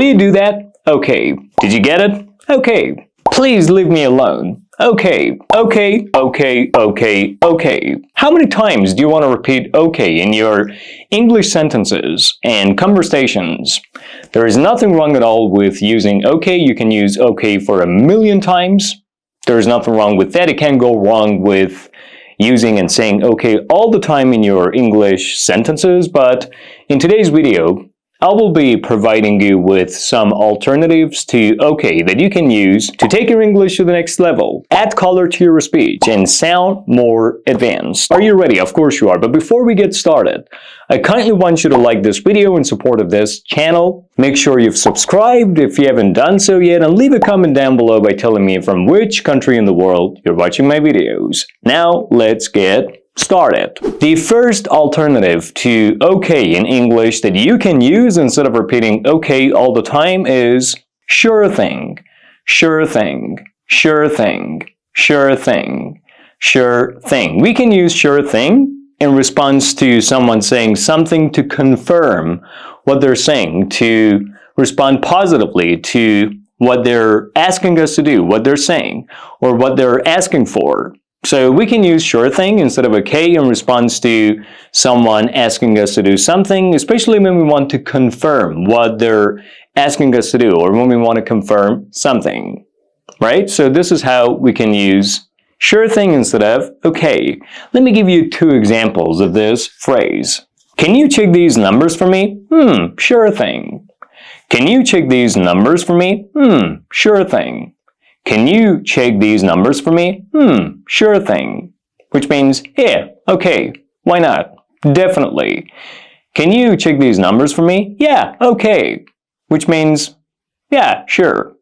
Will you do that? Okay. Did you get it? Okay. Please leave me alone. Okay, okay, okay, okay, okay. How many times do you want to repeat okay in your English sentences and conversations? There is nothing wrong at all with using okay. You can use okay for 1,000,000 times. There is nothing wrong with that. It can go wrong with using and saying okay all the time in your English sentences, but in today's video, I will be providing you with some alternatives to okay that you can use to take your English to the next level, add color to your speech, and sound more advanced. Are you ready? Of course you are. But before we get started, I kindly want you to like this video in support of this channel. Make sure you've subscribed if you haven't done so yet, and leave a comment down below by telling me from which country in the world you're watching my videos. Now, let's get started. The first alternative to okay in English that you can use instead of repeating okay all the time is sure thing, sure thing, sure thing, sure thing, sure thing. We can use sure thing in response to someone saying something to confirm what they're saying, to respond positively to what they're asking us to do, what they're saying, or what they're asking for. So we can use sure thing instead of okay in response to someone asking us to do something, especially when we want to confirm what they're asking us to do or when we want to confirm something, right? So this is how we can use sure thing instead of okay. Let me give you 2 examples of this phrase. Can you check these numbers for me? Sure thing. Can you check these numbers for me? Sure thing. Can you check these numbers for me? Sure thing. Which means, yeah, okay, why not? Definitely. Can you check these numbers for me? Yeah, okay. Which means, yeah, sure.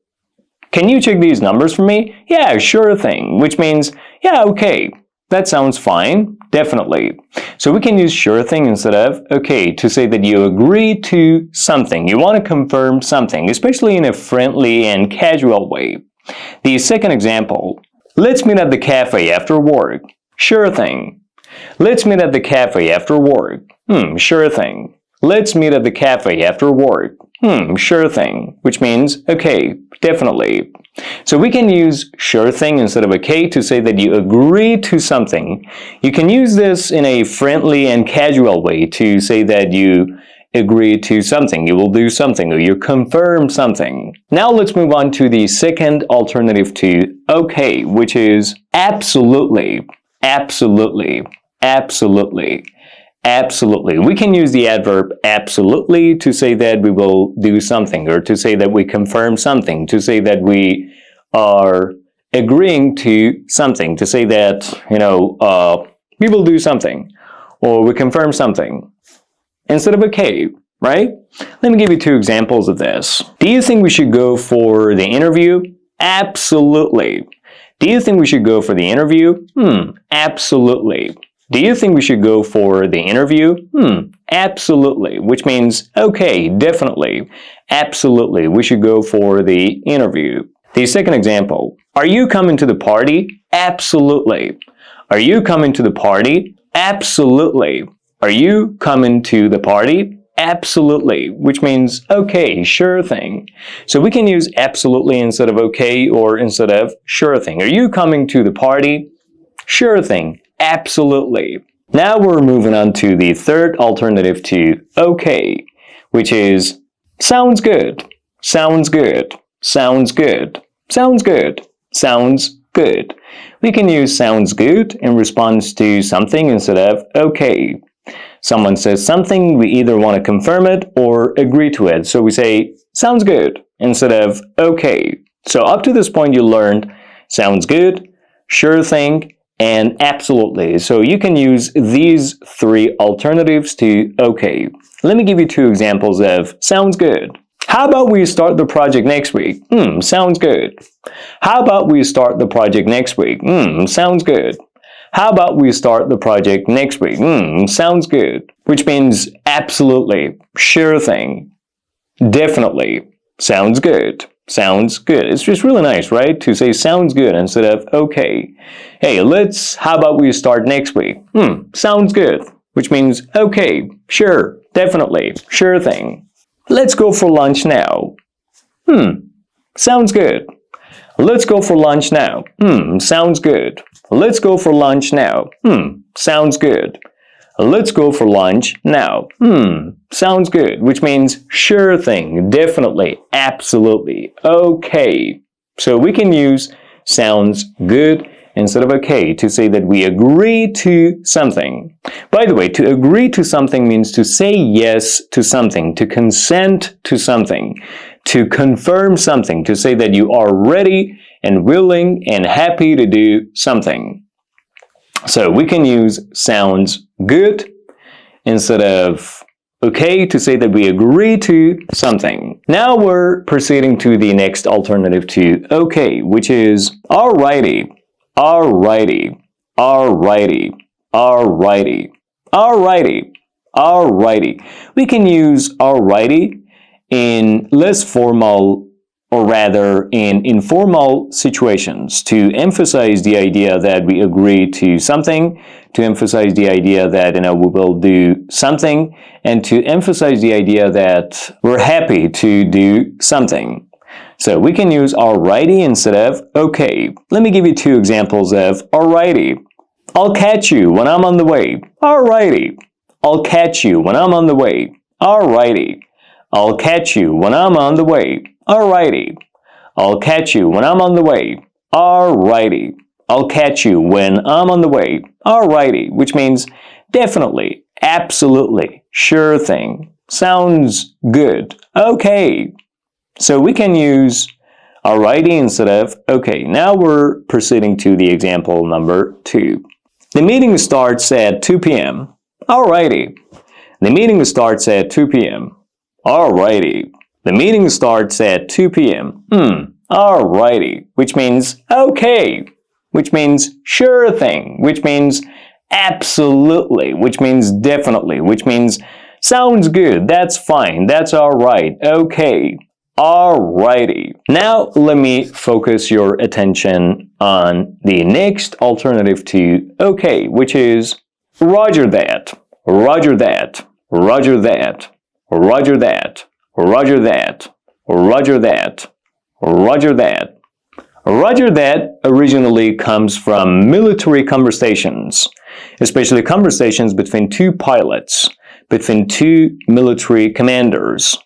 Can you check these numbers for me? Yeah, sure thing. Which means, yeah, okay. That sounds fine. Definitely. So we can use sure thing instead of okay to say that you agree to something. You want to confirm something, especially in a friendly and casual way. The second example, let's meet at the cafe after work. Sure thing. Let's meet at the cafe after work. Sure thing. Let's meet at the cafe after work. Sure thing. Which means, okay, definitely. So we can use sure thing instead of okay to say that you agree to something. You can use this in a friendly and casual way to say that you agree to something, you will do something, or you confirm something. Now let's move on to the second alternative to okay, which is absolutely, absolutely, absolutely, absolutely. We can use the adverb absolutely to say that we will do something, or to say that we confirm something, to say that we are agreeing to something, to say that, we will do something, or we confirm something. Instead of okay, right? Let me give you 2 examples of this. Do you think we should go for the interview? Absolutely. Do you think we should go for the interview? Absolutely. Do you think we should go for the interview? Absolutely. Which means, okay, definitely. Absolutely. We should go for the interview. The second example. Are you coming to the party? Absolutely. Are you coming to the party? Absolutely. Are you coming to the party? Absolutely, which means okay, sure thing. So we can use absolutely instead of okay or instead of sure thing. Are you coming to the party? Sure thing, absolutely. Now we're moving on to the third alternative to okay, which is sounds good, sounds good, sounds good, sounds good, sounds good. We can use sounds good in response to something instead of okay. Someone says something, we either want to confirm it or agree to it. So we say, sounds good, instead of okay. So up to this point, you learned sounds good, sure thing, and absolutely. So you can use these 3 alternatives to okay. Let me give you 2 examples of sounds good. How about we start the project next week? Sounds good. How about we start the project next week? Sounds good. How about we start the project next week? Sounds good. Which means absolutely, sure thing, definitely, sounds good, sounds good. It's just really nice, right? To say sounds good instead of okay. Hey, how about we start next week? Sounds good. Which means okay, sure, definitely, sure thing. Let's go for lunch now. Sounds good. Let's go for lunch now. Sounds good. Let's go for lunch now. Sounds good. Let's go for lunch now. Sounds good, which means sure thing, definitely, absolutely, okay. So we can use sounds good instead of okay to say that we agree to something. By the way, to agree to something means to say yes to something, to consent to something, to confirm something, to say that you are ready and willing and happy to do something. So we can use sounds good instead of okay to say that we agree to something. Now we're proceeding to the next alternative to okay, which is alrighty, alrighty, alrighty, alrighty, alrighty, alrighty. We can use alrighty in less formal, or rather in informal situations, to emphasize the idea that we agree to something, to emphasize the idea that we will do something, and to emphasize the idea that we're happy to do something. So we can use alrighty instead of okay. Let me give you two examples of alrighty. I'll catch you when I'm on the way. Alrighty. I'll catch you when I'm on the way. Alrighty. I'll catch you when I'm on the way. Alrighty. I'll catch you when I'm on the way. Alrighty. I'll catch you when I'm on the way. Alrighty, which means definitely, absolutely, sure thing, sounds good, okay. So we can use alrighty instead of okay. Now we're proceeding to the example number 2. The meeting starts at 2 p.m. Alrighty. The meeting starts at 2 p.m. Alrighty. The meeting starts at 2 p.m. Alrighty, which means okay, which means sure thing, which means absolutely, which means definitely, which means sounds good, that's fine, that's alright, okay, alrighty. Now let me focus your attention on the next alternative to okay, which is roger that, roger that, roger that, roger that, roger that, roger that, roger that. Roger that originally comes from military conversations, especially conversations between two pilots, between two military commanders,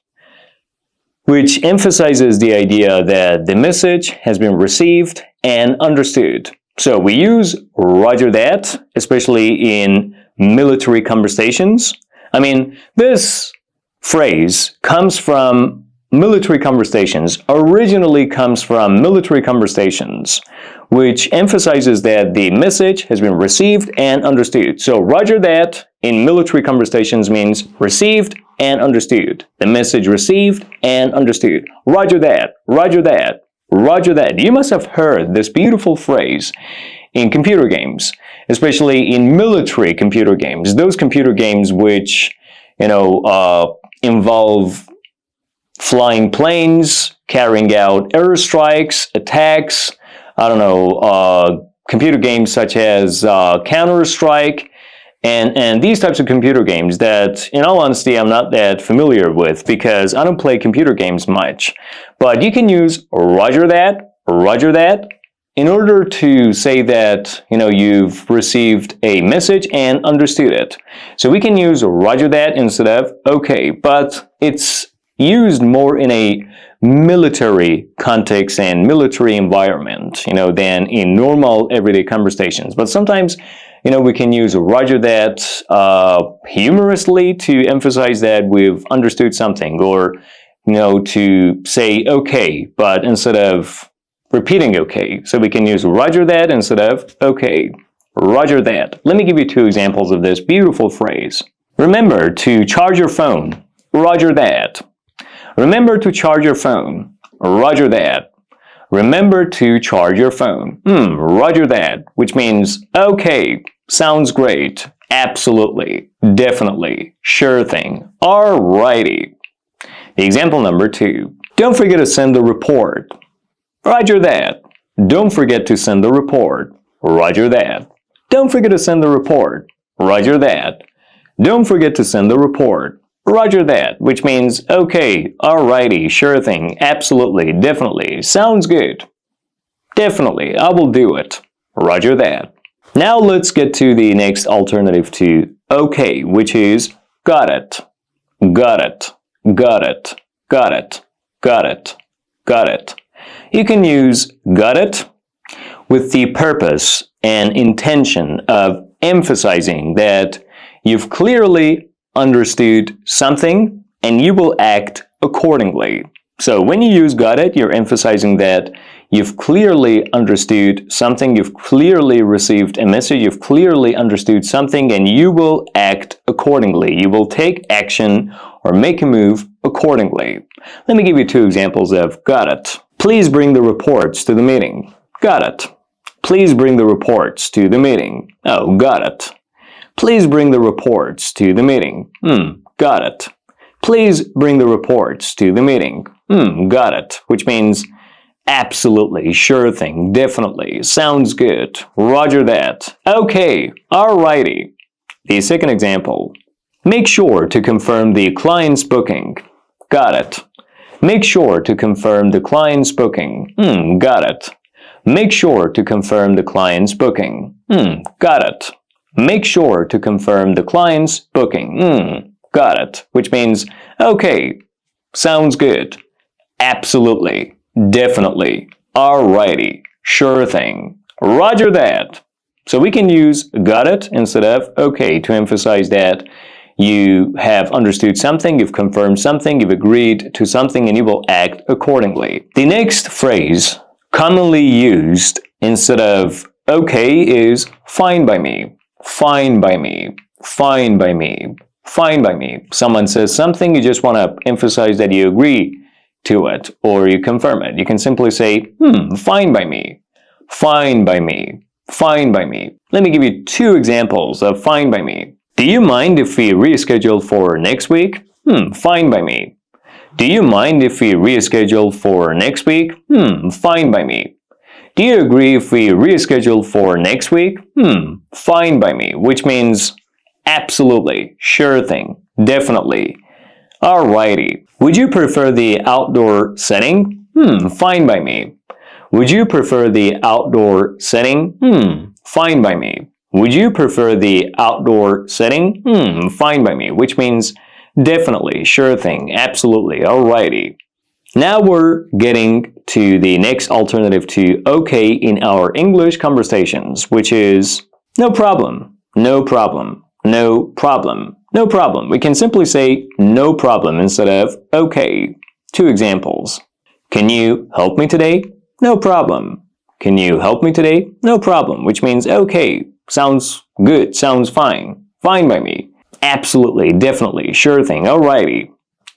which emphasizes the idea that the message has been received and understood. So we use roger that, especially in military conversations. I mean, this phrase comes from military conversations, originally comes from military conversations, which emphasizes that the message has been received and understood. So roger that in military conversations means received and understood. The message received and understood. Roger that, roger that, roger that. You must have heard this beautiful phrase in computer games, especially in military computer games. Those computer games which, involve flying planes, carrying out airstrikes, attacks, computer games such as Counter-Strike, and these types of computer games that, in all honesty, I'm not that familiar with because I don't play computer games much. But you can use roger that, in order to say that, you've received a message and understood it. So we can use roger that instead of okay, but it's used more in a military context and military environment, than in normal everyday conversations. But sometimes, we can use roger that humorously to emphasize that we've understood something, or, to say okay, but instead of repeating okay. So we can use roger that instead of okay. Roger that. Let me give you two examples of this beautiful phrase. Remember to charge your phone. Roger that. Remember to charge your phone. Roger that. Remember to charge your phone. Roger that, which means okay, sounds great, absolutely, definitely, sure thing, alrighty. The example number 2. Don't forget to send the report. Roger that. Don't forget to send the report. Roger that. Don't forget to send the report. Roger that. Don't forget to send the report. Roger that, which means, okay, alrighty, sure thing, absolutely, definitely, sounds good. Definitely, I will do it. Roger that. Now let's get to the next alternative to okay, which is got it, got it, got it, got it, got it, got it. You can use got it with the purpose and intention of emphasizing that you've clearly understood something and you will act accordingly. So when you use got it, you're emphasizing that you've clearly understood something, you've clearly received a message, you've clearly understood something, and you will act accordingly. You will take action or make a move accordingly. Let me give you two examples of got it. Please bring the reports to the meeting. Got it. Please bring the reports to the meeting. Oh, got it. Please bring the reports to the meeting. Got it. Please bring the reports to the meeting. Got it. Which means absolutely, sure thing, definitely, sounds good, roger that. Okay, alrighty. The second example. Make sure to confirm the client's booking. Got it. Make sure to confirm the client's booking. Got it. Make sure to confirm the client's booking. Got it. Make sure to confirm the client's booking. Got it. Which means, okay, sounds good, absolutely, definitely, alrighty, sure thing, roger that. So we can use got it instead of okay to emphasize that you have understood something, you've confirmed something, you've agreed to something, and you will act accordingly. The next phrase commonly used instead of okay is fine by me, fine by me, fine by me, fine by me. Someone says something, you just want to emphasize that you agree to it or you confirm it. You can simply say, fine by me, fine by me, fine by me. Let me give you two examples of fine by me. Do you mind if we reschedule for next week? Fine by me. Do you mind if we reschedule for next week? Fine by me. Do you agree if we reschedule for next week? Fine by me, which means absolutely, sure thing, definitely, alrighty. Would you prefer the outdoor setting? Fine by me. Would you prefer the outdoor setting? Fine by me. Would you prefer the outdoor setting? Fine by me, which means definitely, sure thing, absolutely, alrighty. Now we're getting to the next alternative to okay in our English conversations, which is no problem, no problem, no problem, no problem. We can simply say no problem instead of okay. Two examples. Can you help me today? No problem. Can you help me today? No problem, which means okay, sounds good, sounds fine, fine by me. Absolutely, definitely, sure thing, alrighty.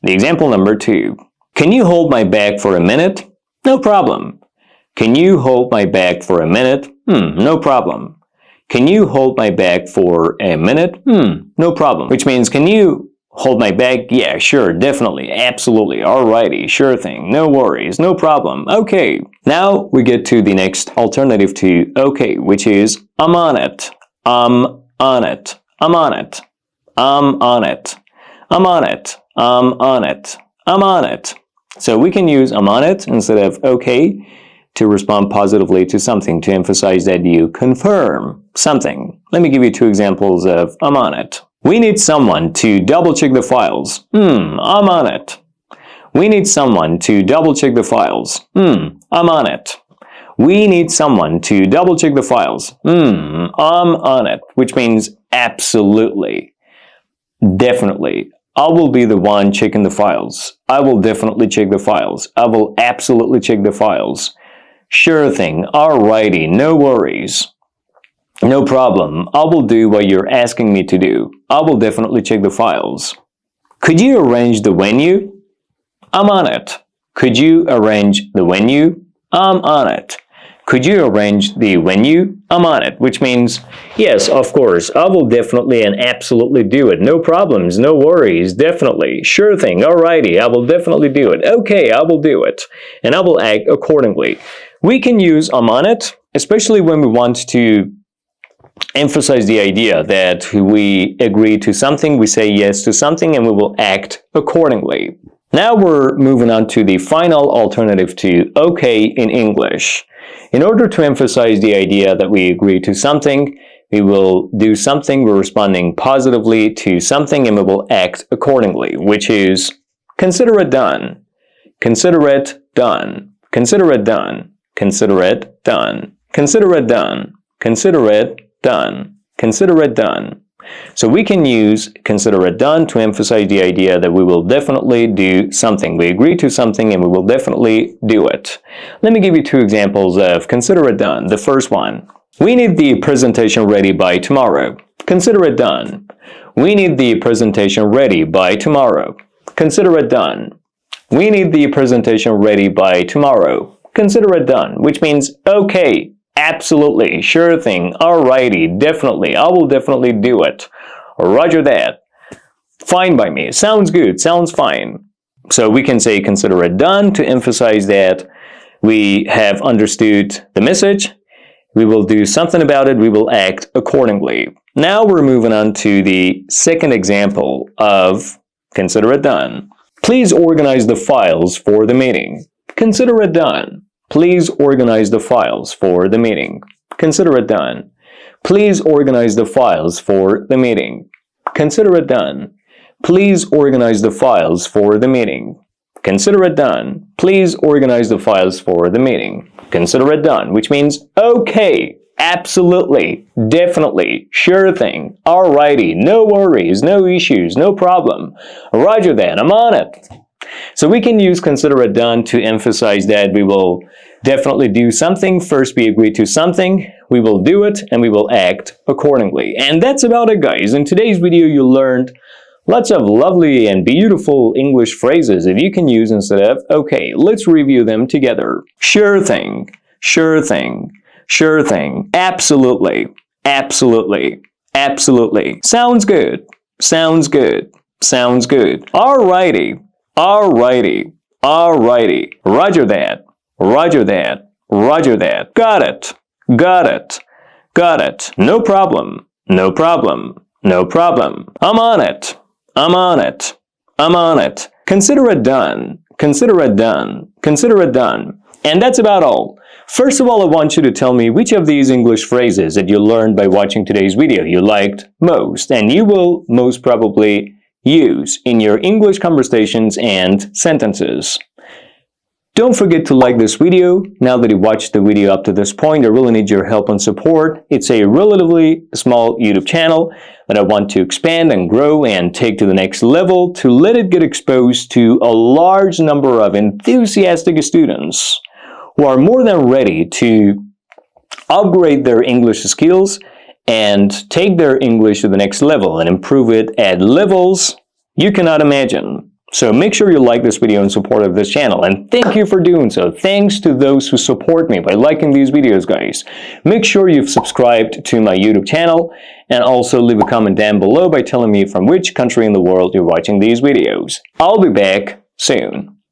The example number 2. Can you hold my bag for a minute? No problem. Can you hold my bag for a minute? No problem. Can you hold my bag for a minute? No problem. Which means, can you hold my bag? Yeah, sure, definitely, absolutely, alrighty, sure thing, no worries, no problem, okay. Now we get to the next alternative to okay, which is I'm on it, I'm on it, I'm on it, I'm on it, I'm on it, I'm on it, I'm on it. So we can use I'm on it instead of okay to respond positively to something, to emphasize that you confirm something. Let me give you two examples of I'm on it. We need someone to double check the files. I'm on it. We need someone to double check the files. I'm on it. We need someone to double check the files. I'm on it, which means absolutely, definitely. I will be the one checking the files. I will definitely check the files. I will absolutely check the files. Sure thing, alrighty, no worries. No problem, I will do what you're asking me to do. I will definitely check the files. Could you arrange the venue? I'm on it. Could you arrange the venue? I'm on it. Could you arrange the venue? I'm on it, which means, yes, of course, I will definitely and absolutely do it. No problems, no worries, definitely. Sure thing, alrighty, I will definitely do it. Okay, I will do it. And I will act accordingly. We can use I'm on it, especially when we want to emphasize the idea that we agree to something, we say yes to something, and we will act accordingly. Now we're moving on to the final alternative to okay in English. In order to emphasize the idea that we agree to something, we will do something, we're responding positively to something, and we will act accordingly, which is consider it done, consider it done, consider it done, consider it done, consider it done, consider it done, consider it done. So we can use consider it done to emphasize the idea that we will definitely do something. We agree to something and we will definitely do it. Let me give you 2 examples of consider it done. The first one, we need the presentation ready by tomorrow. Consider it done. We need the presentation ready by tomorrow. Consider it done. We need the presentation ready by tomorrow. Consider it done, which means okay. Absolutely, sure thing, alrighty, definitely, I will definitely do it. Roger that. Fine by me, sounds good, sounds fine. So we can say consider it done to emphasize that we have understood the message, we will do something about it, we will act accordingly. Now we're moving on to the second example of consider it done. Please organize the files for the meeting. Consider it done. Please organize the files for the meeting. Consider it done. Please organize the files for the meeting. Consider it done. Please organize the files for the meeting. Consider it done. Please organize the files for the meeting. Consider it done, which means okay, absolutely, definitely, sure thing, alrighty, no worries, no issues, no problem. Roger that, I'm on it. So we can use consider it done to emphasize that we will definitely do something. First, we agree to something, we will do it, and we will act accordingly. And that's about it, guys. In today's video, you learned lots of lovely and beautiful English phrases that you can use instead of okay. Let's review them together. Sure thing, sure thing, sure thing, absolutely, absolutely, absolutely. Sounds good, sounds good, sounds good. Alrighty. Alrighty, alrighty, roger that, roger that, roger that, got it, got it, got it, no problem, no problem, no problem, I'm on it, I'm on it, I'm on it, consider it done, consider it done, consider it done, and that's about all. First of all, I want you to tell me which of these English phrases that you learned by watching today's video you liked most, and you will most probably use in your English conversations and sentences. Don't forget to like this video. Now that you watched the video up to this point, I really need your help and support. It's a relatively small YouTube channel that I want to expand and grow and take to the next level to let it get exposed to a large number of enthusiastic students who are more than ready to upgrade their English skills and take their English to the next level and improve it at levels you cannot imagine. So make sure you like this video in support of this channel, and thank you for doing so. Thanks to those who support me by liking these videos, guys. Make sure you've subscribed to my YouTube channel, and also leave a comment down below by telling me from which country in the world you're watching these videos. I'll be back soon.